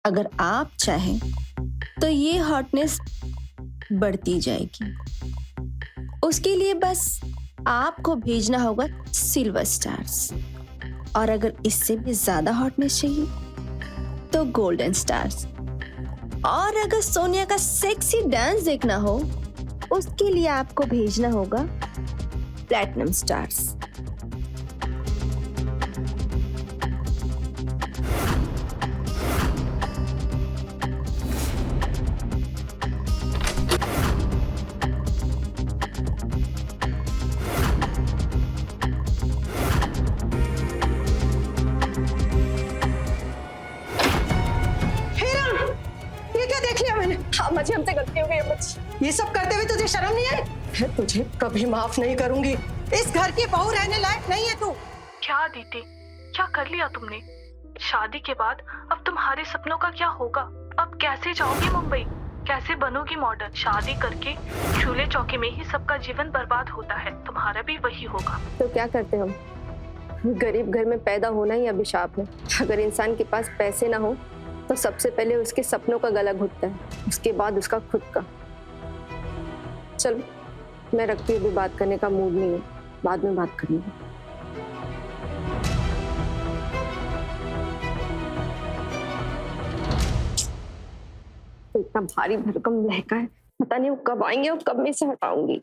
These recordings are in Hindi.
अगर आप चाहें तो ये हॉटनेस बढ़ती जाएगी। उसके लिए बस आपको भेजना होगा सिल्वर स्टार्स, और अगर इससे भी ज्यादा हॉटनेस चाहिए तो गोल्डन स्टार्स, और अगर सोनिया का सेक्सी डांस देखना हो उसके लिए आपको भेजना होगा प्लैटिनम स्टार्स। मुझे हमसे गलती हो गई अम्मा। ये सब करते हुए तुझे शर्म नहीं आई? मैं तुझे कभी माफ नहीं करूंगी। इस घर की बहू रहने लायक नहीं है तू। क्या दीदी, क्या कर लिया तुमने? शादी के बाद अब तुम्हारे सपनों का क्या होगा? अब कैसे जाओगी मुंबई? कैसे बनोगी मॉडर्न? शादी करके चूल्हे चौके में ही सबका जीवन बर्बाद होता है, तुम्हारा भी वही होगा। तो क्या करते हम? गरीब घर में पैदा होना ही अभिशाप है। अगर इंसान के पास पैसे ना हो तो सबसे पहले उसके सपनों का गला घुटता है, उसके बाद उसका खुद का। चल मैं रखती हूँ, अभी बात करने का मूड नहीं है, बाद में बात करेंगे। तो इतना भारी भरकम लहका है, पता नहीं वो कब आएंगे और कब मैं इसे हटाऊंगी।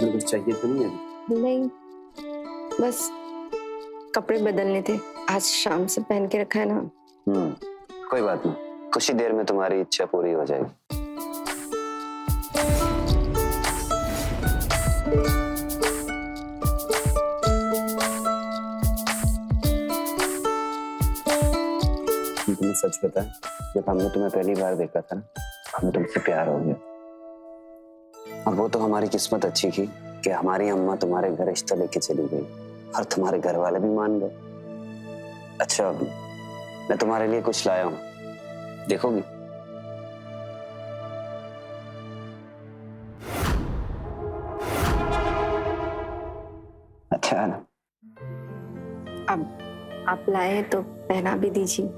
कुछ चाहिए तो नहीं है? नहीं, बस कपड़े बदलने थे, आज शाम से पहन के रखा है ना। कोई बात नहीं, कुछ ही देर में तुम्हारी इच्छा पूरी हो जाएगी। तुम्हें सच बताएं, जब हमने तुम्हें पहली बार देखा था ना, हमें तुमसे प्यार हो गया। अब वो तो हमारी किस्मत अच्छी थी कि हमारी अम्मा तुम्हारे घर रिश्ता लेके चली गई और तुम्हारे घर वाले भी मान गए। अच्छा, मैं तुम्हारे लिए कुछ लाया हूँ, देखोगी? अच्छा है ना? अब आप लाए तो पहना भी दीजिए।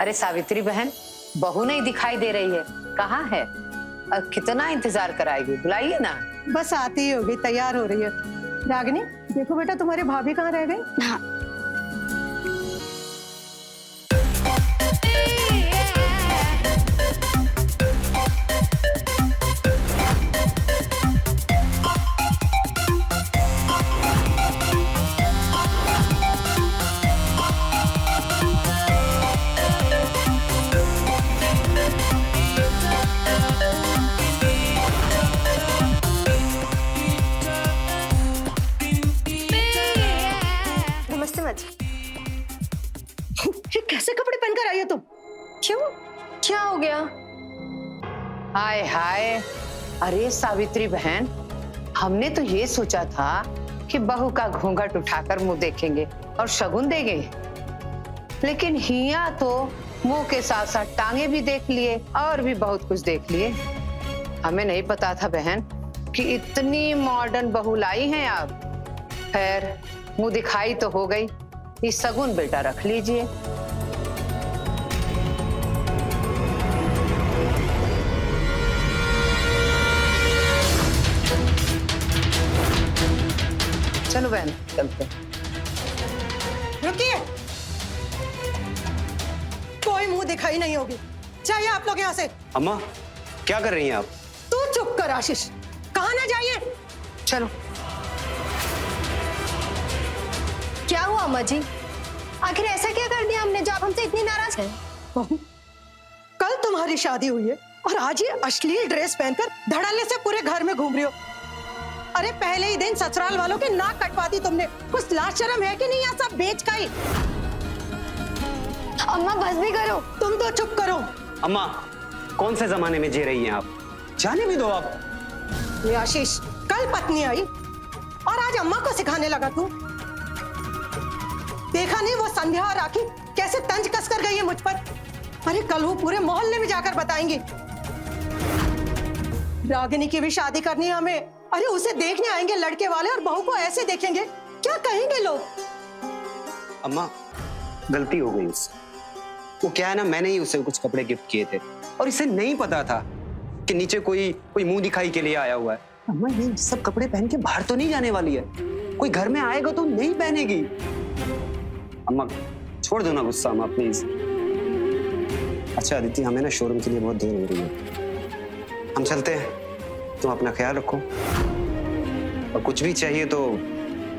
अरे सावित्री बहन, बहू नहीं दिखाई दे रही है, कहाँ है? और कितना इंतजार कराएगी, बुलाइए ना। बस आती ही होगी, तैयार हो रही है। रागिनी, देखो बेटा तुम्हारी भाभी कहाँ रह गई? हाँ। कैसे कपड़े पहनकर आई हो तुम? क्यों, क्या हो गया? हाय हाय, अरे सावित्री बहन, हमने तो ये सोचा था कि बहू का घूंघट उठाकर मुंह देखेंगे और शगुन देंगे, लेकिन हिया तो मुंह के साथ साथ टांगे भी देख लिए और भी बहुत कुछ देख लिए। हमें नहीं पता था बहन कि इतनी मॉडर्न बहू लाई हैं आप। खैर मुंह दिखाई तो हो गई। इस सगुन बेटा रख लीजिए। चलो बहन चलते। रुकिए, कोई मुंह दिखाई नहीं होगी। चाहिए आप लोग यहाँ से। अम्मा क्या कर रही हैं आप? तू चुप कर आशीष, कहाँ ना जाइए। चलो। क्या हुआ अम्मा जी? आखिर ऐसा क्या कर दिया हमने जो आप हमसे इतनी नाराज हैं? बहू, कल तुम्हारी शादी हुई है और आज ये अश्लील ड्रेस पहनकर धड़ल्ले से पूरे घर में घूम रही हो। अरे पहले ही दिन ससुराल वालों के नाक कटवा दी तुमने। कुछ लाज शर्म है कि नहीं? यहाँ सब बेच खाई। अम्मा बस भी करो। तुम तो चुप करो। अम्मा कौन से जमाने में जी रही हैं आप? जाने भी दो आप। ये आशीष, कल पत्नी आई और आज अम्मा को सिखाने लगा तू। देखा नहीं वो संध्या और राखी कैसे तंज कस कर गई है मुझ पर? अरे कल वो पूरे मोहल्ले में जाकर बताएंगी। रागिनी की भी शादी करनी है हमें। अरे उसे देखने आएंगे लड़के वाले और बहू को ऐसे देखेंगे, क्या कहेंगे लोग? अम्मा गलती हो गई उससे। वो क्या है ना, मैंने ही उसे कुछ कपड़े गिफ्ट किए थे और इसे नहीं पता था कि नीचे कोई मुंह दिखाई के लिए आया हुआ है। अम्मा ये सब कपड़े पहन के बाहर तो नहीं जाने वाली है। कोई घर में आएगा तो नहीं पहनेगी। अम्मा छोड़ दो ना गुस्सा अम्मा प्लीज। अच्छा अदिति, हमें ना शोरूम के लिए बहुत देर हो रही है, हम चलते हैं। तुम अपना ख्याल रखो और कुछ भी चाहिए तो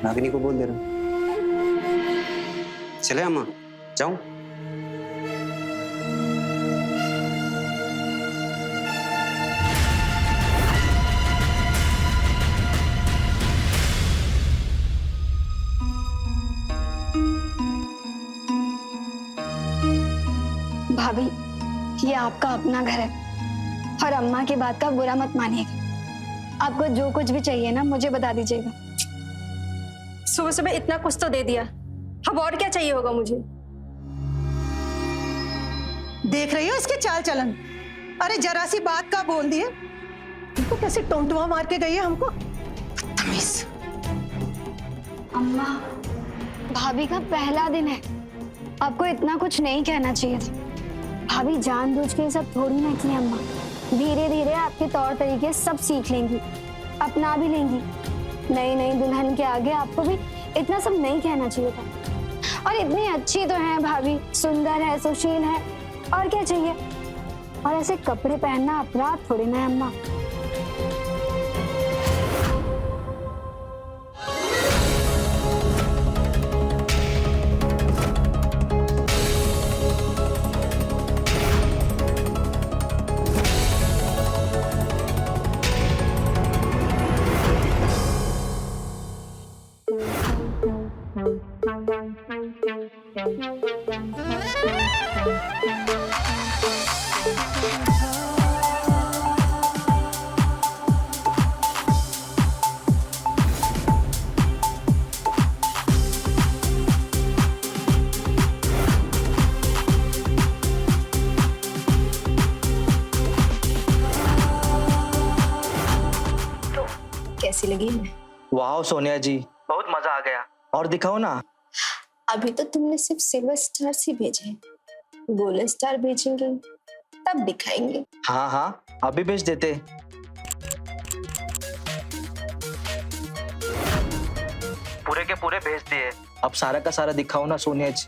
रागिनी को बोल देना। चले अम्मा, जाऊं? भाभी, ये आपका अपना घर है और अम्मा की बात का बुरा मत मानिएगा। आपको जो कुछ भी चाहिए ना मुझे बता दीजिएगा। सुबह सुबह इतना कुछ तो दे दिया, अब और क्या चाहिए होगा मुझे? देख रही हो इसके चाल चलन? अरे जरा सी बात का बोल दिए तो कैसे टोंटुआ मार के गई है हमको। तमीज। अम्मा, भाभी का पहला दिन है, आपको इतना कुछ नहीं कहना चाहिए था। भाभी जानबूझ के सब थोड़ी ना की अम्मा। धीरे धीरे आपके तौर तरीके सब सीख लेंगी, अपना भी लेंगी। नई नई दुल्हन के आगे आपको भी इतना सब नहीं कहना चाहिए था। और इतनी अच्छी तो है भाभी, सुंदर है, सुशील है, और क्या चाहिए? और ऐसे कपड़े पहनना अपराध थोड़ी ना है अम्मा। कैसी लगी मैं? वाह सोनिया जी, बहुत मजा आ गया। और दिखाओ ना। अभी तो तुमने सिर्फ सिल्वर स्टार्स ही भेजे हैं, गोल्डन स्टार भेजेंगे तब दिखाएंगे। हाँ हाँ, अभी भेज देते। पूरे के पूरे भेज दिए। अब सारा का सारा दिखाओ ना सोनिया जी।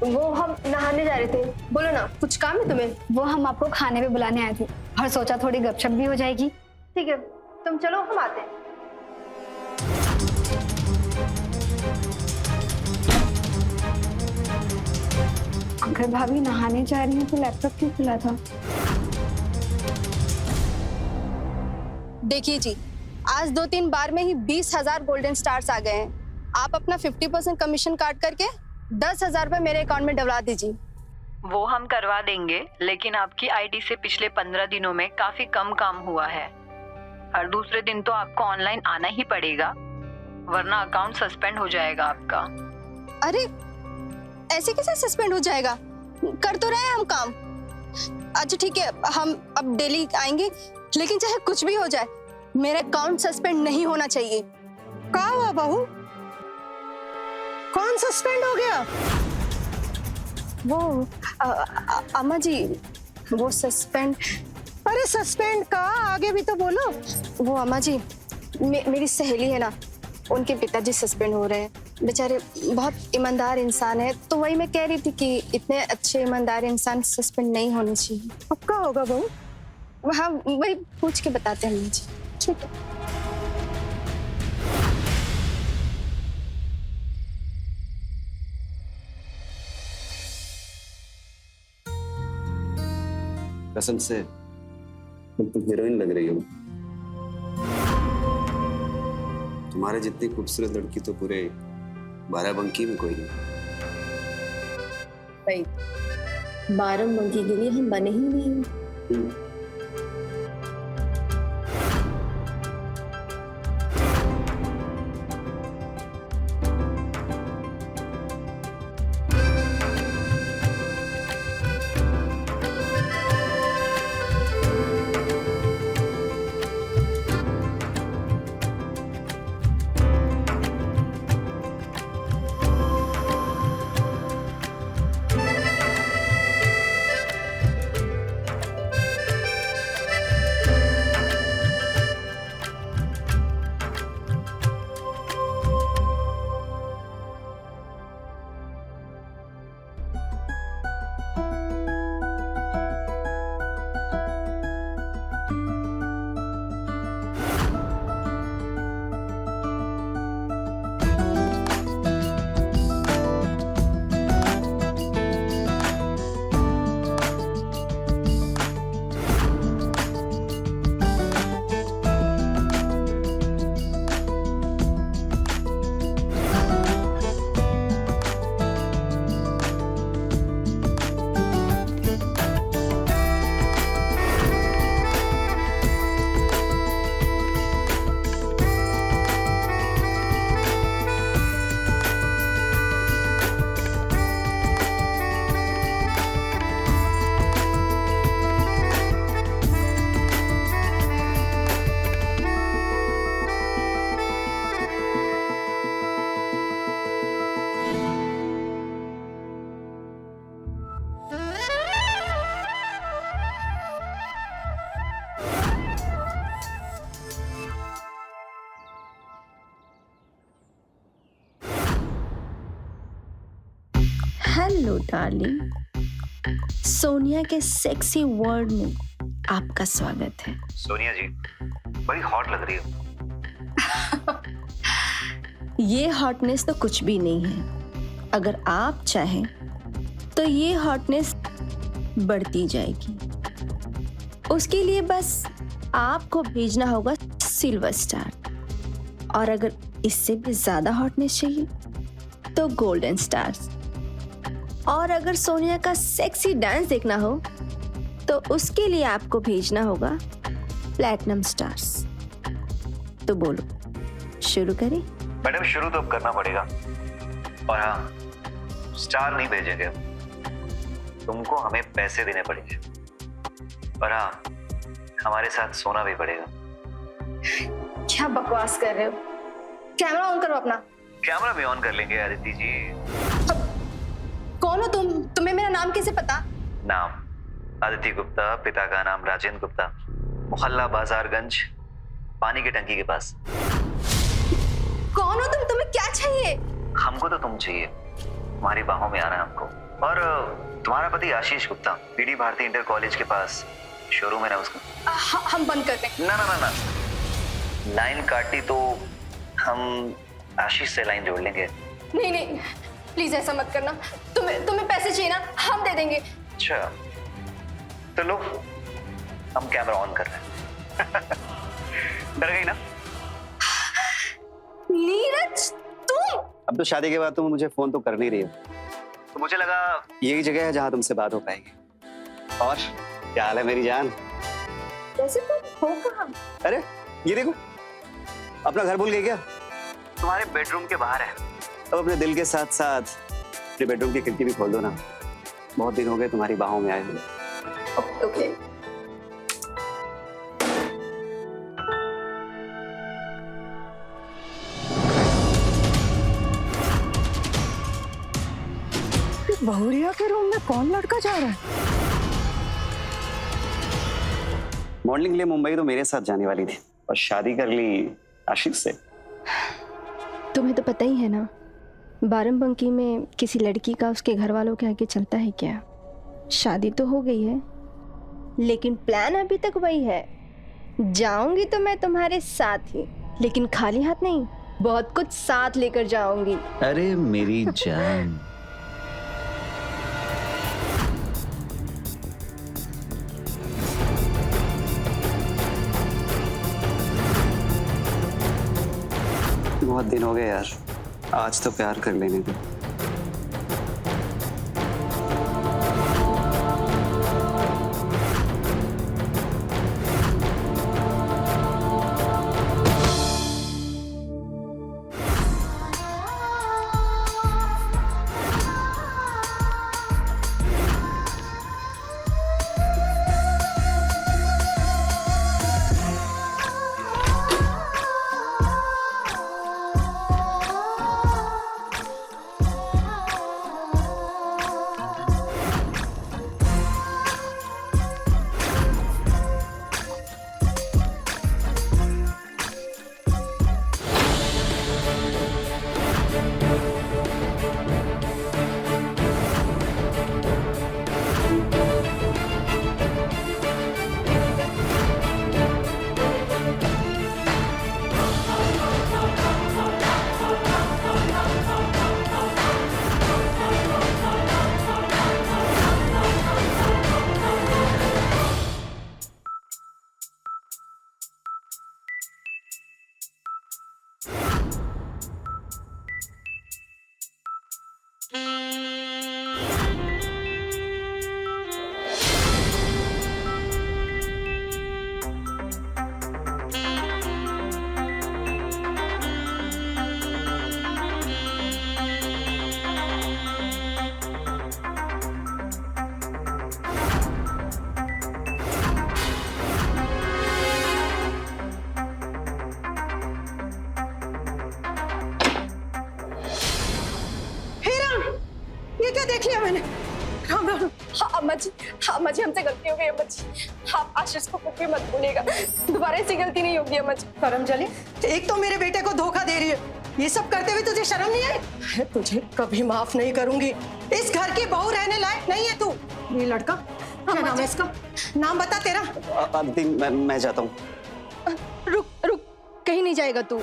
वो हम नहाने जा रहे थे। बोलो ना, कुछ काम है तुम्हें? वो हम आपको खाने पे बुलाने आए थे और सोचा थोड़ी गपशप भी हो जाएगी। ठीक है, तुम चलो, हम आते हैं। अगर भाभी नहाने जा रही हैं तो लैपटॉप क्यों खुला था? देखिए जी, आज 2-3 बार में ही 20,000 गोल्डन स्टार्स आ गए हैं। आप अपना 50% कमीशन काट करके 10,000 रुपए मेरे अकाउंट में डलवा दीजिए। वो हम करवा देंगे, लेकिन आपकी आईडी से पिछले 15 दिनों में काफी कम काम हुआ है। हर दूसरे दिन तो आपको ऑनलाइन आना ही पड़ेगा, वरना अकाउंट सस्पेंड हो जाएगा आपका। अरे ऐसे कैसे सस्पेंड हो जाएगा? कर तो रहे हैं हम काम। अच्छा ठीक है, हम अब डेली आएंगे, लेकिन चाहे कुछ भी हो जाए मेरा अकाउंट सस्पेंड नहीं होना चाहिए। का हुआ बहू? कौन सस्पेंड हो गया? वो अम्मा जी, वो सस्पेंड। अरे सस्पेंड का आगे भी तो बोलो। वो अम्मा जी, मेरी सहेली है ना, उनके पिताजी सस्पेंड हो रहे हैं। बेचारे बहुत ईमानदार इंसान है, तो वही मैं कह रही थी कि इतने अच्छे ईमानदार इंसान सस्पेंड नहीं होने चाहिए। अब क्या होगा बहू? हाँ, वही पूछ के बताते हैं अम्मा जी। ठीक है। कसम से तुम हीरोइन लग रही हो। तुम्हारे जितनी खूबसूरत लड़की तो पूरे बाराबंकी में कोई नहीं। भाई, बाराबंकी के लिए हम बने ही नहीं। हेलो डार्लिंग, सोनिया के सेक्सी वर्ड में आपका स्वागत है। सोनिया जी, बड़ी हॉट लग रही हो। ये हॉटनेस तो कुछ भी नहीं है। अगर आप चाहें तो ये हॉटनेस बढ़ती जाएगी। उसके लिए बस आपको भेजना होगा सिल्वर स्टार, और अगर इससे भी ज्यादा हॉटनेस चाहिए तो गोल्डन स्टार्स, और अगर सोनिया का सेक्सी डांस देखना हो तो उसके लिए आपको भेजना होगा प्लैटिनम स्टार्स। तो बोलो, शुरू करें? मैडम, शुरू तो अब करना पड़ेगा। और हाँ, स्टार नहीं भेजेंगे हम, तुमको हमें पैसे देने पड़ेंगे। और हाँ, हमारे साथ सोना भी पड़ेगा। क्या बकवास कर रहे हो? कैमरा ऑन करो अपना। कैमरा भी ऑन कर लेंगे आदित्य जी। कौन हो तुम? तुम्हें मेरा नाम कैसे पता? नाम आदित्य गुप्ता, पिता का नाम राजेंद्र गुप्ता, मोहल्ला बाजारगंज, पानी की टंकी के पास। कौन हो तुम? तुम्हें क्या चाहिए? हमको तो तुम चाहिए, तुम्हारी बाहों में आना है हमको। और तुम्हारा पति Ashish Gupta, PD Bharati inter college के पास शोरूम है ना उसका? हम बंद कर दें। ना ना ना ना, लाइन काटी तो हम आशीष से लाइन जोड़ लेंगे। नहीं नहीं, प्लीज ऐसा मत करना। तुम्हें पैसे चाहिए ना, हम दे देंगे। अच्छा तो लो, हम कैमरा ऑन कर रहे हैं। डर गई ना? नीरज तुम? अब तो शादी के बाद तुम मुझे फोन तो कर नहीं रही हो, तो मुझे लगा यही जगह है जहाँ तुमसे बात हो पाएगी। और क्या हाल है मेरी जान? वैसे तुम हो कहाँ? अरे ये देखो, अपना घर भूल गई क्या? तुम्हारे बेडरूम के बाहर है। अब अपने दिल के साथ साथ अपने बेडरूम की खिड़की भी खोल दो ना। बहुत दिन हो गए तुम्हारी बाहों में आए हुए। ओके। बहुरिया के रूम में कौन लड़का जा रहा है? मॉडलिंग के लिए मुंबई तो मेरे साथ जाने वाली थी और शादी कर ली आशीष से। तुम्हें तो पता ही है ना, बाराबंकी में किसी लड़की का उसके घर वालों के आगे चलता है क्या? शादी तो हो गई है, लेकिन प्लान अभी तक वही है। जाऊंगी तो मैं तुम्हारे साथ ही, लेकिन खाली हाथ नहीं, बहुत कुछ साथ लेकर जाऊंगी। अरे मेरी जान, बहुत दिन हो गए यार, आज तो प्यार कर लेने दो। ये क्या देख लिया मैंने? राम राम। हाँ अम्मा जी, हमसे गलती हो गई अम्मा जी। आप आशीष को कुछ भी मत बोलिएगा, दोबारा ऐसी गलती नहीं होगी अम्मा जी। करमजली, एक तो मेरे बेटे को धोखा दे रही है, ये सब करते हुए तुझे शर्म नहीं आई? मैं तुझे कभी माफ नहीं करूंगी। इस घर की बहू रहने लायक नहीं है तू। ये लड़का क्या नाम है इसका? नाम बता तेरा। आदिति, मैं जाता हूँ। रुक, कहीं नहीं जाएगा तू।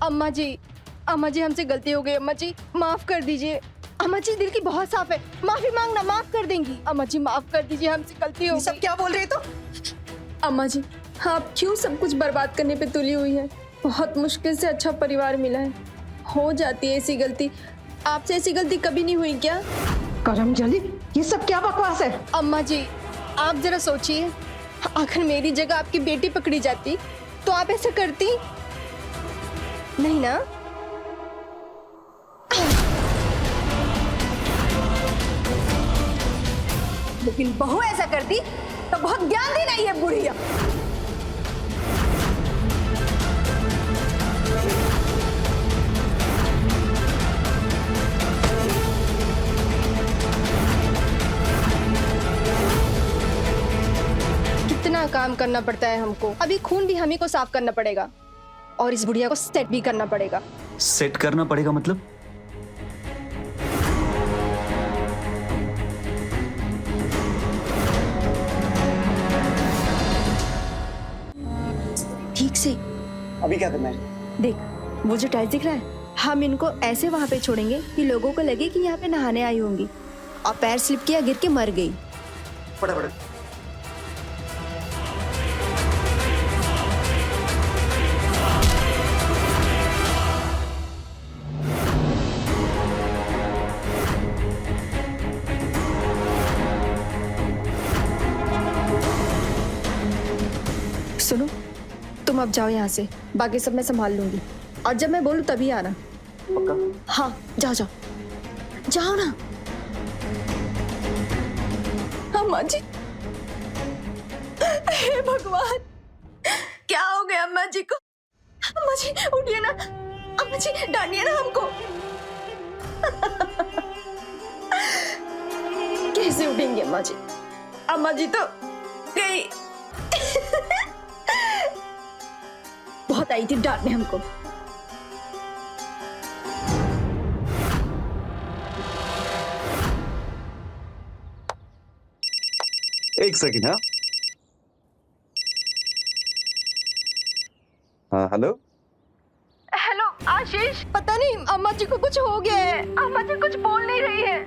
अम्मा जी हमसे गलती हो गई। अम्मा जी माफ कर दीजिए। अम्मा जी दिल की बहुत साफ है, माफी मांगना, माफ कर देंगी। अम्मा जी माफ कर दीजिए, हमसे गलती हो गई। सब क्या बोल रही तो? अम्मा जी आप क्यों सब कुछ बर्बाद करने पे तुली हुई है? बहुत मुश्किल से अच्छा परिवार मिला है, हो जाती है ऐसी गलती। आपसे ऐसी गलती कभी नहीं हुई क्या? करमजली, ये सब क्या बकवास है? अम्मा जी आप जरा सोचिए, अगर मेरी जगह आपकी बेटी पकड़ी जाती तो आप ऐसा करती नहीं ना? लेकिन बहू ऐसा करती तो बहुत ज्ञान देना ही है बुढ़िया। कितना काम करना पड़ता है हमको, अभी खून भी हम ही को साफ करना पड़ेगा और इस बुढ़िया को सेट भी करना पड़ेगा। सेट करना पड़ेगा मतलब? से। अभी क्या करना है? देख, वो जो टाइल्स दिख रहा है, हम इनको ऐसे वहां पे छोड़ेंगे कि लोगों को लगे कि यहाँ पे नहाने आई होंगी, और पैर स्लिप किया, गिर के मर गई। फटाफट। सुनो, तुम अब जाओ यहाँ से, बाकी सब मैं संभाल लूंगी, और जब मैं बोलूँ तभी आना। पक्का? हाँ, जाओ जाओ जाओ ना। अम्मा जी, हे भगवान, क्या हो गया अम्मा जी को? अम्मा जी उठिए ना, अम्मा जी डांटिए ना हमको। कैसे उठेंगे अम्मा जी? अम्मा जी तो गई। बहुत आई थी डांटने हमको। एक सेकंड। हाँ, हेलो। हेलो आशीष, पता नहीं अम्मा जी को कुछ हो गया है, अम्मा जी कुछ बोल नहीं रही है।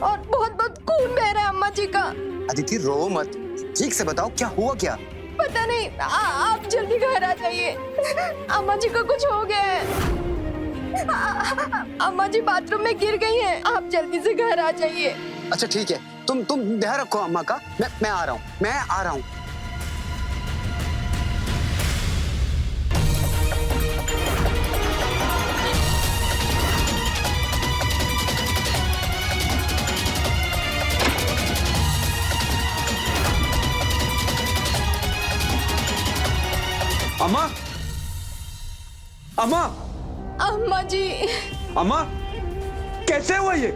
और बहुत बहुत खून बह रहा है अम्मा जी का। अदिति रो मत, ठीक से बताओ क्या हुआ क्या? पता नहीं, आप जल्दी घर आ जाइए, अम्मा जी को कुछ हो गया है। अम्मा जी बाथरूम में गिर गई हैं, आप जल्दी से घर आ जाइए। अच्छा ठीक है, तुम ध्यान रखो अम्मा का। मैं आ रहा हूँ। अम्मा, अम्मा, अम्मा जी, अम्मा, कैसे हुआ ये?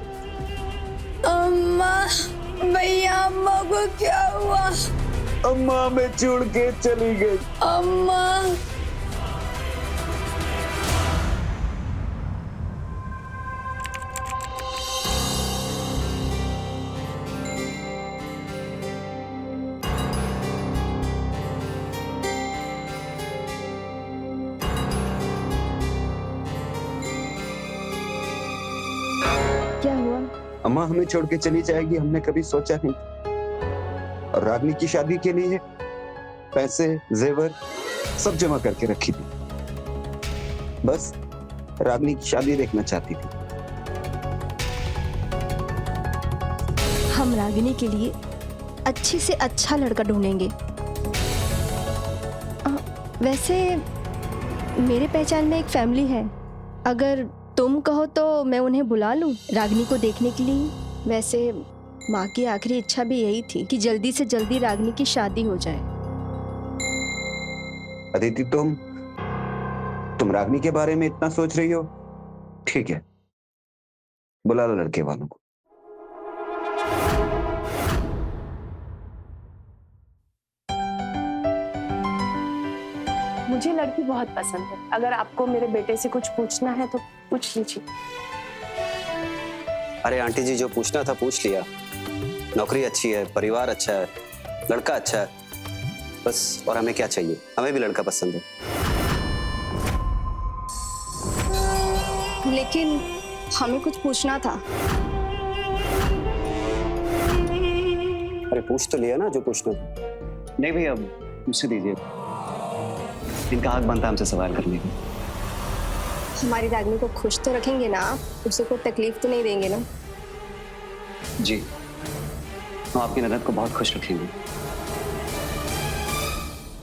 अम्मा, भैया अम्मा को क्या हुआ? अम्मा हमें छोड़ के चली गई। अम्मा, क्या हुआ? अम्मा हमें छोड़ के चली जाएगी, हमने कभी सोचा नहीं। और रागनी की शादी के लिए पैसे, जेवर सब जमा करके रखी थी, बस रागनी की शादी देखना चाहती थी। हम रागिनी के लिए अच्छे से अच्छा लड़का ढूंढेंगे। वैसे मेरे पहचान में एक फैमिली है, अगर तुम कहो तो मैं उन्हें बुला लूं रागिनी को देखने के लिए। वैसे माँ की आखिरी इच्छा भी यही थी कि जल्दी से जल्दी रागिनी की शादी हो जाए। अदिति, तुम रागनी के बारे में इतना सोच रही हो, ठीक है, बुला लो लड़के वालों को। मुझे लड़की बहुत पसंद है, अगर आपको मेरे बेटे से कुछ पूछना है तो पूछ लीजिए। अरे आंटी जी, जो पूछना था पूछ लिया। नौकरी अच्छी है, परिवार अच्छा है, लड़का अच्छा है, बस और हमें क्या चाहिए? हमें भी लड़का पसंद है। लेकिन हमें कुछ पूछना था। अरे पूछ तो लिया ना जो पूछना था। नहीं भैया, मुझसे दीजिए, इनका हक बनता है हमसे सवाल करने का। हमारी रागनी को खुश तो रखेंगे ना आप? उसे कोई तकलीफ तो नहीं देंगे ना? जी, हम आपकी ननद को बहुत खुश रखेंगे,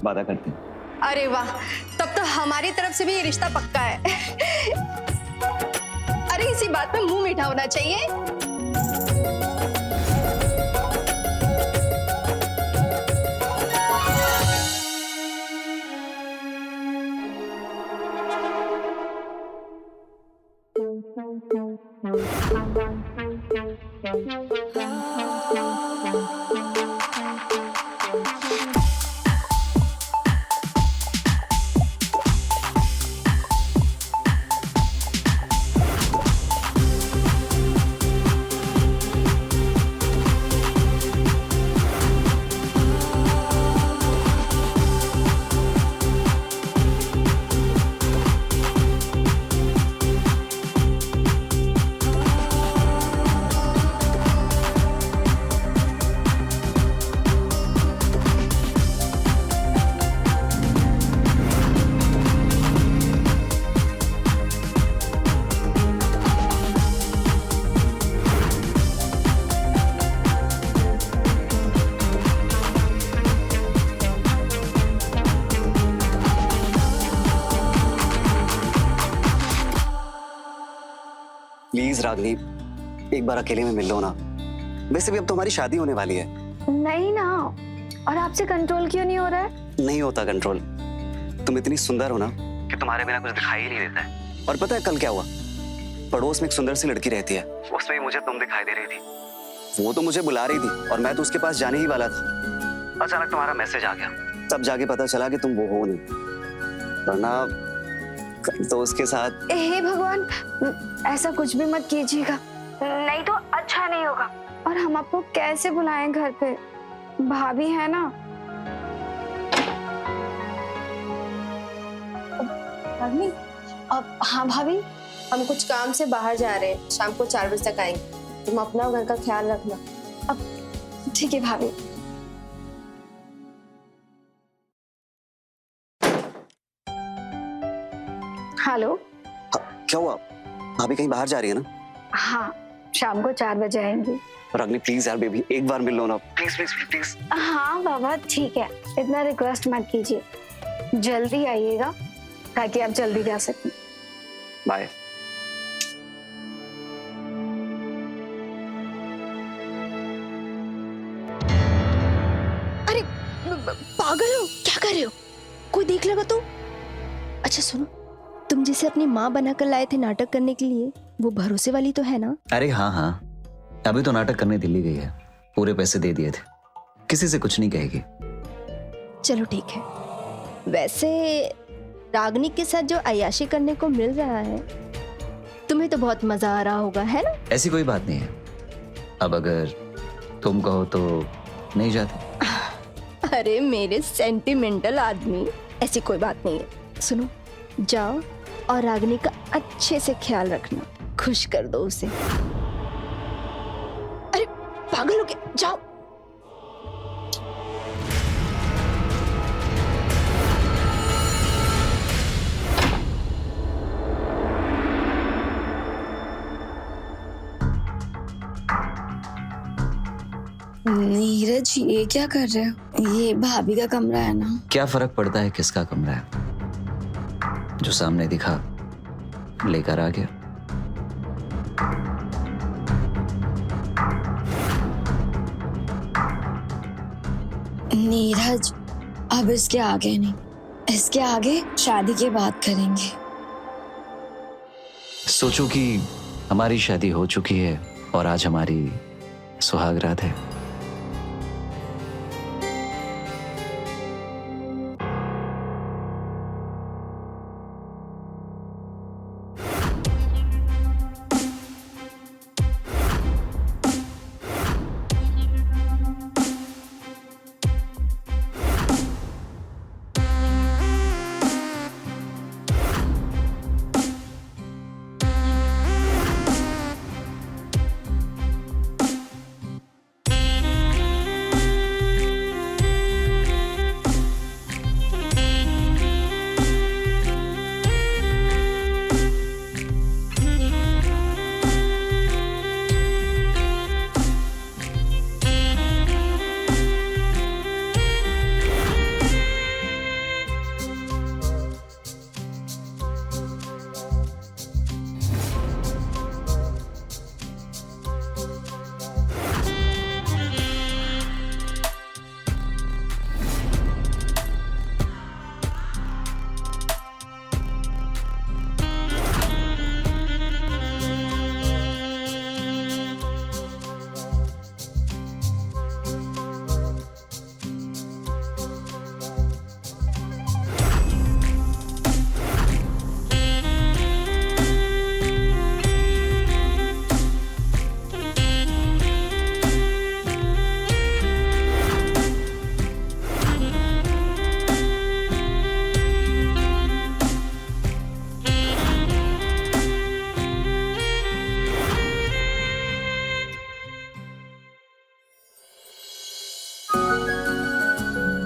वादा करते हैं। अरे वाह, तब तो हमारी तरफ से भी ये रिश्ता पक्का है। अरे इसी बात पे मुंह मीठा होना चाहिए। प्लीज रागनी, एक बार अकेले में मिल लो ना। वैसे भी अब तो हमारी शादी होने वाली है। नहीं ना, और आपसे कंट्रोल क्यों नहीं हो रहा है? नहीं होता कंट्रोल। तुम इतनी सुंदर हो ना कि तुम्हारे बिना कुछ दिखाई ही नहीं देता है। और पता है कल क्या हुआ? पड़ोस में एक सुंदर सी लड़की रहती है, उसमें भी मुझे तुम दिखाई दे रही थी। वो तो मुझे बुला रही थी और मैं तो उसके पास जाने ही वाला था। अचानक तुम्हारा मैसेज आ गया, तब जाके पता चला कि तुम वो हो नहीं, वरना कल तो उसके साथ। हे भगवान, ऐसा कुछ भी मत कीजिएगा, नहीं तो अच्छा नहीं होगा। और हम आपको कैसे बुलाएं घर पे? भाभी है ना। भाभी, हाँ भाभी, हम कुछ काम से बाहर जा रहे हैं, शाम को 4 बजे तक आएंगे। तुम अपना और घर का ख्याल रखना। ठीक है भाभी। हेलो। क्या हुआ? भाभी कहीं बाहर जा रही है ना? हाँ, शाम को 4 बजे आएंगी। रागनी प्लीज यार बेबी, एक बार मिल लो ना, प्लीज प्लीज प्लीज। हाँ बाबा ठीक है, इतना रिक्वेस्ट मत कीजिए, जल्दी आइएगा ताकि आप जल्दी जा सकें। बाय। अरे पागल हो, क्या कर रहे हो? कोई देख लेगा तो? अच्छा सुनो, तुम जिसे अपनी माँ बनाकर लाए थे नाटक करने के लिए, वो भरोसे वाली तो है ना? अरे हाँ हाँ, अभी तो नाटक करने दिल्ली गई है, पूरे पैसे दे दिए थे, किसी से कुछ नहीं कहेगी। चलो ठीक है। वैसे रागनी के साथ जो अय्याशी करने को मिल रहा है, तुम्हें तो बहुत मजा आ रहा होगा, है ना? ऐसी कोई बात नहीं है, अब अगर तुम कहो तो नहीं जाती। अरे मेरे सेंटिमेंटल आदमी, ऐसी कोई बात नहीं है। सुनो, जाओ और रागनी का अच्छे से ख्याल रखना, खुश कर दो उसे। अरे पागल हो गए, जाओ। नीरज, ये क्या कर रहे हो? ये भाभी का कमरा है ना। क्या फर्क पड़ता है किसका कमरा है, जो सामने दिखा लेकर आ गया। नीरज, अब इसके आगे नहीं, इसके आगे शादी के बाद करेंगे। सोचो कि हमारी शादी हो चुकी है और आज हमारी सुहागरात है।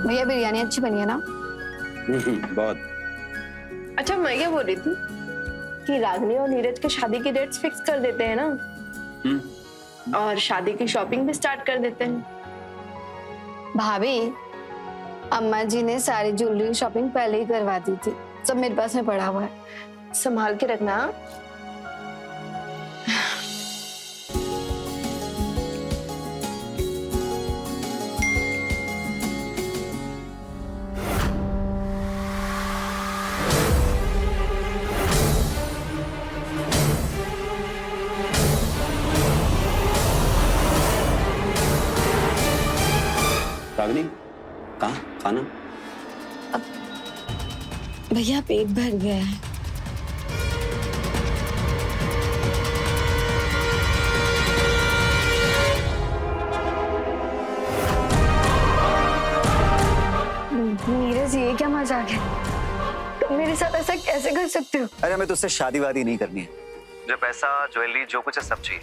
भैया बिरयानी अच्छी बनी है ना? बहुत। अच्छा, मैं क्या बोल रही थी कि रागनी और नीरज के शादी की डेट्स फिक्स कर देते हैं ना, और शादी की शॉपिंग भी स्टार्ट कर देते हैं। भाभी, अम्मा जी ने सारी ज्वेलरी शॉपिंग पहले ही करवा दी थी, सब मेरे पास में पड़ा हुआ है। संभाल के रखना। रागिनी, कहाँ खाना? भैया पेट भर गया है। नीरज, ये क्या मजाक है? तुम मेरे साथ ऐसा कैसे कर सकते हो? अरे हमें तुझसे शादी वादी नहीं करनी है। जो पैसा, ज्वेलरी, जो कुछ है सब चाहिए,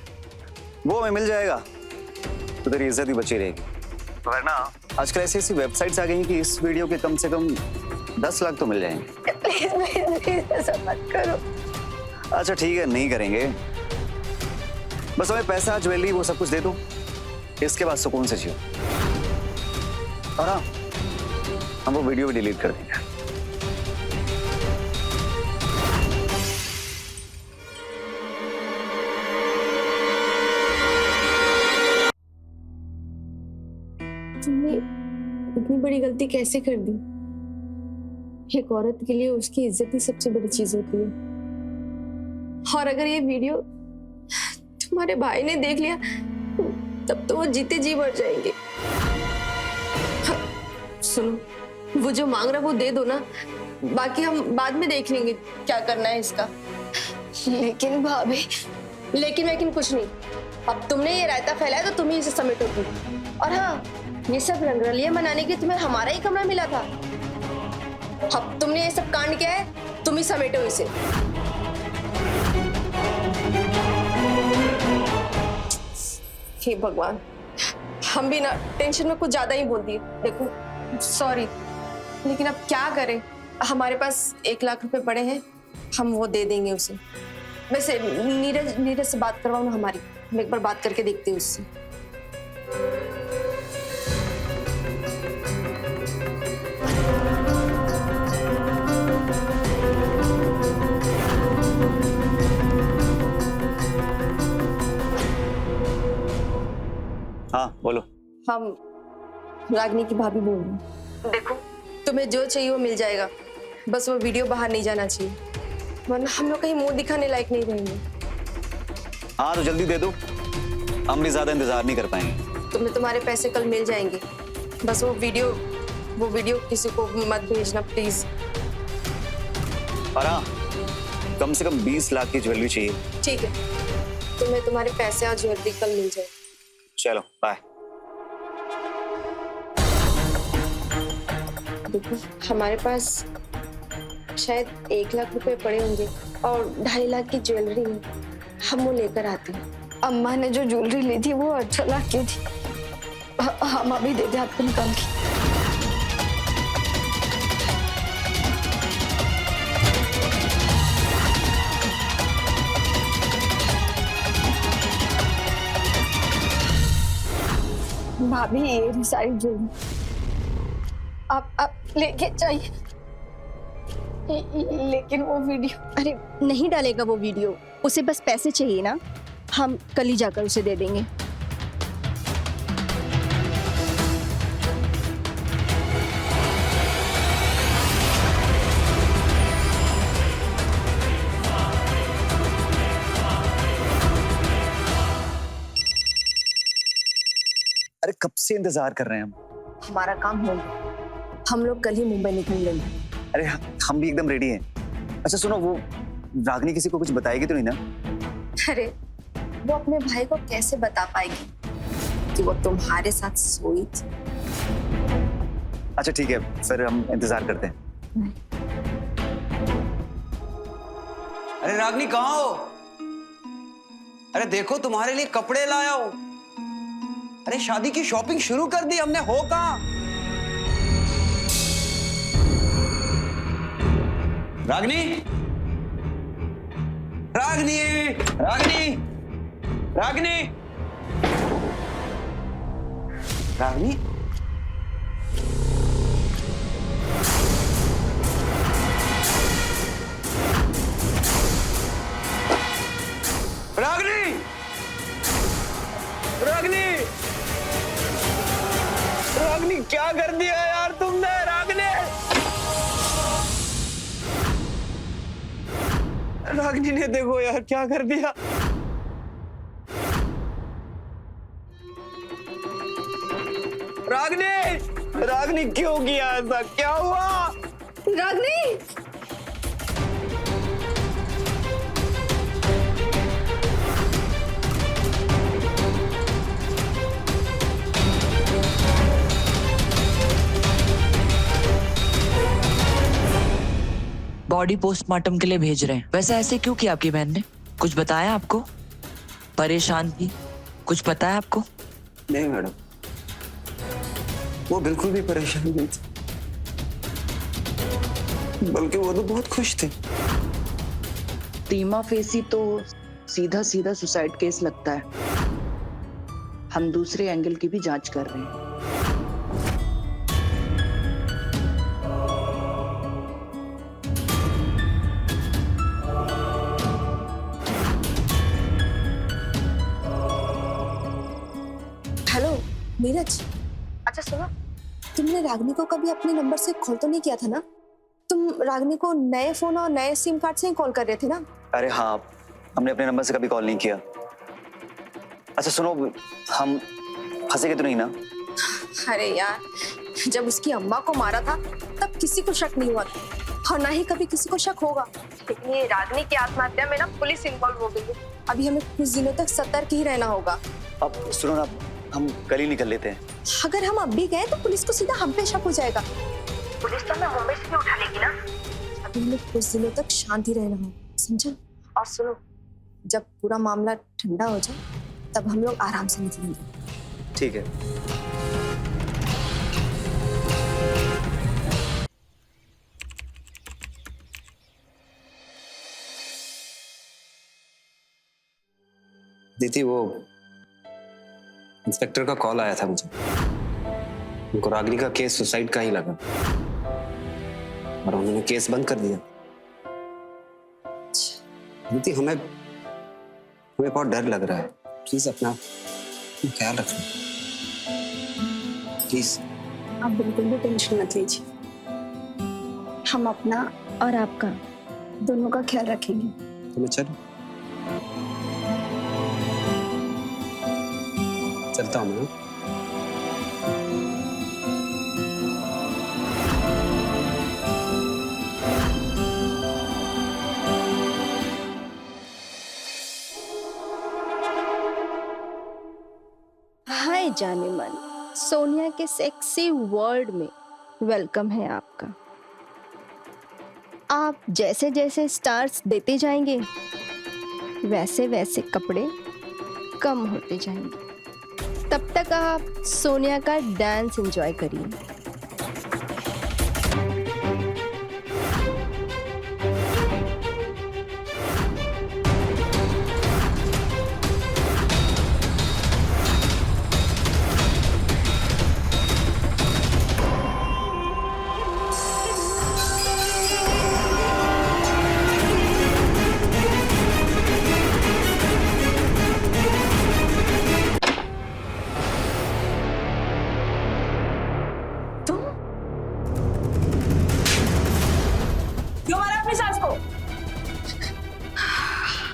वो हमें मिल जाएगा तो तेरी इज्जत ही बची रहेगी। वरना आजकल ऐसी ऐसी वेबसाइट्स आ गई कि इस वीडियो के कम से कम 10 लाख तो मिल जाएंगे। प्लीज प्लीज ऐसा मत करो। अच्छा ठीक है, नहीं करेंगे। बस हमें पैसा, ज्वेलरी, वो सब कुछ दे दो, इसके बाद सुकून से जियो। और हाँ, हम वो वीडियो भी डिलीट कर देंगे। तुमने इतनी बड़ी गलती कैसे कर दी? एक औरत के लिए उसकी इज्जत ही सबसे बड़ी चीज होती है। और अगर ये वीडियो तुम्हारे भाई ने देख लिया तब तो वो जीते जी मर जाएंगे। सुनो, वो जो मांग रहा वो दे दो ना, बाकी हम बाद में देख लेंगे क्या करना है इसका। लेकिन भाभी, लेकिन कुछ नहीं। अब तुमने ये रायता फैलाया तो तुम ही इसे समेटोगी। और हाँ, ये सब रंगरलियां मनाने के तुम्हें हमारा ही कमरा मिला था। अब तुमने ये सब कांड किया है, तुम ही समेटो इसे। हे भगवान, हम भी ना टेंशन में कुछ ज्यादा ही बोल दिए। देखो, सॉरी, लेकिन अब क्या करें? हमारे पास 1 लाख रुपए पड़े हैं, हम वो दे देंगे उसे। वैसे नीरज से बात करवाओ ना हमारी, हम एक बार बात करके देखते हैं उससे। हाँ बोलो। हम रागिनी की भाभी बोल रहे हैं। देखो, तुम्हें जो चाहिए वो मिल जाएगा, बस वो वीडियो बाहर नहीं जाना चाहिए, वरना हम लोग कहीं मुंह दिखाने लायक नहीं रहेंगे। हाँ तो जल्दी दे दो, हम भी ज्यादा इंतजार नहीं कर पाएंगे। तुम्हें तुम्हारे पैसे कल मिल जाएंगे, बस वो वीडियो किसी को मत भेजना प्लीज। और हाँ, कम से कम 20 लाख की ज्वेलरी चाहिए। ठीक है, तुम्हें तुम्हारे पैसे और ज्वेलरी कल मिल जाएगी। चलो बाय। देखो, हमारे पास शायद 1 लाख रुपए पड़े होंगे और 2.5 लाख की ज्वेलरी है, हम वो लेकर आते हैं। अम्मा ने जो ज्वेलरी ली थी वो 8 लाख की थी। हम अभी दे दे आपको निकाल के। भाभी, ये रही सारी ज्वेलरी, आप लेके चाहिए। लेकिन वो वीडियो, अरे नहीं डालेगा वो वीडियो, उसे बस पैसे चाहिए ना, हम कल ही जाकर उसे दे देंगे। अरे कब से इंतजार कर रहे हैं हम। हमारा काम हो गया, हम लोग कल ही मुंबई निकल लेंगे। अरे हम भी एकदम रेडी हैं। अच्छा सुनो, वो रागिनी किसी को कुछ बताएगी तो नहीं ना? अरे वो अपने भाई को कैसे बता पाएगी कि वो तुम्हारे साथ सोई थी? अच्छा ठीक है, फिर हम इंतजार करते हैं। अरे रागिनी कहाँ हो? अरे देखो तुम्हारे लिए कपड़े लाया हूं। अरे शादी की शॉपिंग शुरू कर दी हमने, हो कहाँ? रागिनी, रागिनी, रागिनी, रागिनी, रागिनी, रागिनी, रागिनी, रागिनी क्या कर दिया यार तुमने? रागिनी, रागिनी ने देखो यार क्या कर दिया। रागनी, रागनी क्यों किया ऐसा? क्या हुआ? रागनी, बॉडी पोस्टमार्टम के लिए भेज रहे हैं। वैसे ऐसे क्यों किया आपकी बहन ने? कुछ बताया आपको? परेशान थी? कुछ पता है आपको? नहीं मैडम, वो बिल्कुल भी परेशान नहीं थी, बल्कि वो तो बहुत खुश थे। प्रीमा फेसी तो सीधा सीधा सुसाइड केस लगता है। हम दूसरे एंगल की भी जांच कर रहे हैं। हेलो नीरज, अच्छा सुनो, तुमने रागनी को कभी अपने नंबर से कॉल तो नहीं किया था ना? तुम रागनी को नए फोन और नए सिम कार्ड से ही कॉल कर रहे थे ना? अरे हाँ, हमने अपने नंबर से कभी कॉल नहीं किया। अच्छा सुनो, हम फंसे तो नहीं ना? अरे यार, जब उसकी अम्मा को मारा था तब किसी को शक नहीं हुआ था, और ना ही कभी किसी को शक होगा। लेकिन ये रागनी की आत्महत्या में ना पुलिस इन्वॉल्व हो गई है। अभी हमें कुछ दिनों तक सतर्क ही रहना होगा। अब सुनो ना, हम कल ही निकल लेते हैं। अगर हम अब भी गए तो पुलिस को सीधा हम पे शक हो जाएगा। पुलिस तो हमें मुंबई से भी उठा लेगी ना। अभी हमें कुछ दिनों तक शांति रहना होगा, समझा? और सुनो, जब पूरा मामला ठंडा हो जाए तब हम लोग आराम से निकलेंगे। ठीक है। दीदी, वो इंस्पेक्टर का कॉल आया था मुझे। उनको रागनी का केस सुसाइड का ही लगा और उन्होंने केस बंद कर दिया। दीदी, हमें बहुत डर लग रहा है। प्लीज अपना ख्याल रखना, प्लीज। आप बिल्कुल भी टेंशन मत लीजिए, हम अपना और आपका दोनों का ख्याल रखेंगे। तो मैं चलूं? चलता हूँ मैं। हाय जाने मन, सोनिया के सेक्सी वर्ल्ड में वेलकम है आपका। आप जैसे जैसे स्टार्स देते जाएंगे वैसे वैसे कपड़े कम होते जाएंगे। तब तक आप सोनिया का डांस एंजॉय करिए।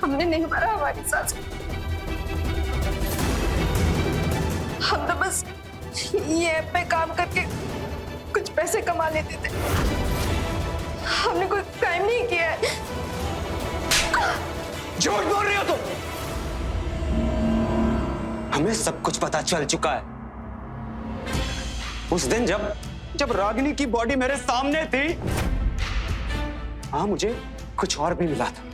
हमने नहीं मारा हमारी सास को, हम तो बस ये ऐप पे काम करके कुछ पैसे कमा लेते थे। हमने कोई क्राइम नहीं किया है। झूठ बोल रही हो तुम। हमें सब कुछ पता चल चुका है। उस दिन जब रागिनी की बॉडी मेरे सामने थी, हाँ, मुझे कुछ और भी मिला था।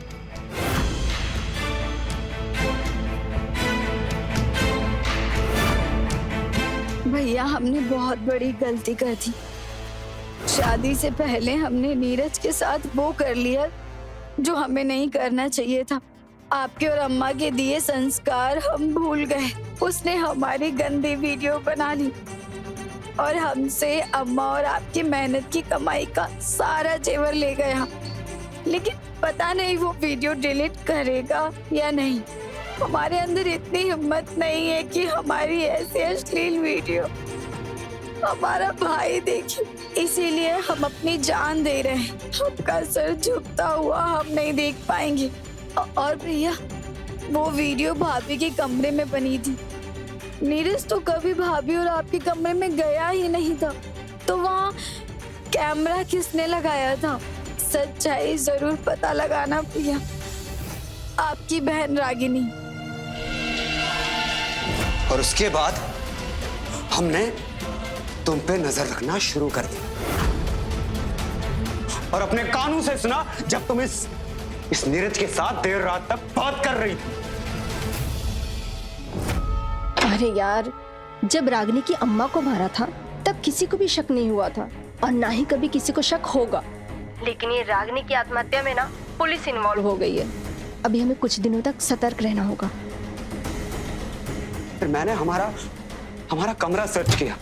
भैया, हमने बहुत बड़ी गलती कर दी। शादी से पहले हमने नीरज के साथ वो कर लिया जो हमें नहीं करना चाहिए था। आपके और अम्मा के दिए संस्कार हम भूल गए। उसने हमारी गंदी वीडियो बना ली और हमसे अम्मा और आपकी मेहनत की कमाई का सारा जेवर ले गया। लेकिन पता नहीं वो वीडियो डिलीट करेगा या नहीं। हमारे अंदर इतनी हिम्मत नहीं है कि हमारी ऐसी अश्लील वीडियो हमारा भाई देखे, इसीलिए हम अपनी जान दे रहे हैं। आपका सर झुकता हुआ हम नहीं देख पाएंगे। और भैया, वो वीडियो भाभी के कमरे में बनी थी। नीरज तो कभी भाभी और आपके कमरे में गया ही नहीं था, तो वहाँ कैमरा किसने लगाया था? सच्चाई जरूर पता लगाना प्रिया। आपकी बहन रागिनी। और उसके बाद हमने तुम पे नजर रखना शुरू कर दी और अपने कानों से सुना जब तुम इस नीरज के साथ देर रात तक बात कर रही थी। अरे यार, जब रागिनी की अम्मा को मारा था तब किसी को भी शक नहीं हुआ था और ना ही कभी किसी को शक होगा। लेकिन ये रागिनी की आत्महत्या में ना पुलिस इन्वॉल्व हो गई है। अभी हमें कुछ दिनों तक सतर्क रहना होगा। फिर मैंने हमारा कमरा सर्च किया।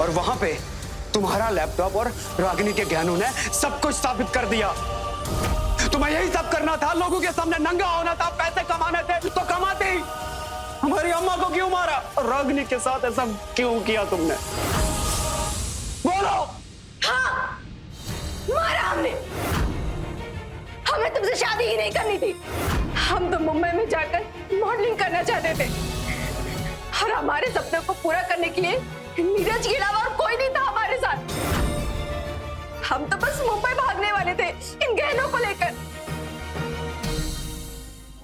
और वहां पे तुम्हारा लैपटॉप और रागिनी के गहनों ने सब कुछ साबित कर दिया। तुम्हें यही सब करना था, लोगों के सामने नंगा होना था, पैसे कमाने थे तो कमाते ही। हमारी अम्मा को क्यों मारा और रागिनी के साथ ऐसा क्यों किया तुमने? बोलो। हाँ, मारा हमने। हमें तुमसे शादी ही नहीं करनी थी। हम तो मुंबई में जाकर मॉडलिंग करना चाहते थे और हमारे सपनों को पूरा करने के लिए नीरज के अलावा और कोई नहीं था हमारे साथ। हम तो बस मुंबई भागने वाले थे इन गहनों को लेकर।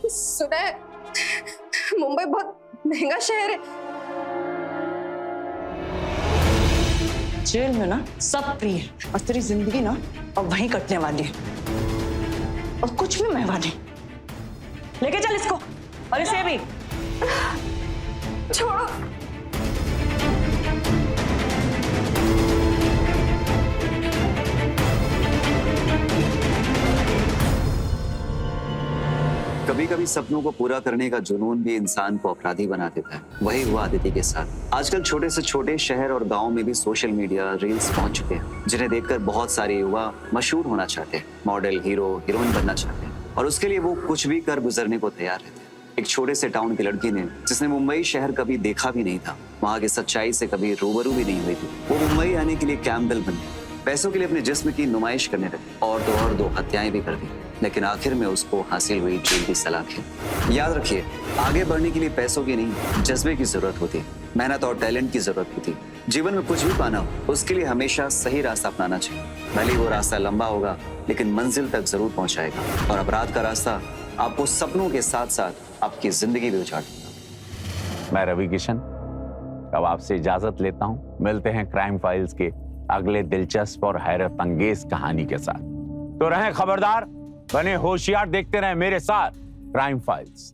सुना है मुंबई बहुत महंगा शहर है। जेल में ना सब फ्री है और तेरी जिंदगी ना अब वहीं कटने वाली है और कुछ भी महंगा नहीं। लेके चल इसको और इसे भी। छोड़ो। कभी कभी सपनों को पूरा करने का जुनून भी इंसान को अपराधी बना देता है। वही हुआ अदिति के साथ। आजकल छोटे से छोटे शहर और गांव में भी सोशल मीडिया रील्स पहुंच चुके हैं, जिन्हें देखकर बहुत सारे युवा मशहूर होना चाहते हैं, मॉडल, हीरो, हीरोइन बनना चाहते हैं और उसके लिए वो कुछ भी कर गुजरने को तैयार रहते हैं। एक छोटे से टाउन की लड़की ने, जिसने मुंबई शहर कभी देखा भी नहीं था, वहां की सच्चाई से कभी रूबरू भी नहीं हुई थी, वो मुंबई आने के लिए कैम्पबेल बन गई। पैसों के लिए अपने जिस्म की नुमाइश करने लगी और दो हत्याएं भी कर दी, लेकिन आखिर में उसको हासिल हुई जेल की सलाखें। याद रखिए, आगे बढ़ने के लिए पैसों की नहीं, जज्बे की जरूरत होती है, मेहनत और टैलेंट की जरूरत होती है। जीवन में कुछ भी पाना हो, उसके लिए हमेशा सही रास्ता अपनाना चाहिए। भले ही वो रास्ता लंबा होगा, लेकिन मंजिल तक जरूर पहुंचाएगा। और अपराध का रास्ता आपको सपनों के साथ साथ आपकी जिंदगी भी उजाड़ देगा। मैं रवि किशन अब आपसे इजाजत लेता हूं। मिलते हैं क्राइम फाइल्स के अगले दिलचस्प और हैरत अंगेज कहानी के साथ। तो रहें खबरदार, बने होशियार, देखते रहें मेरे साथ क्राइम फाइल्स।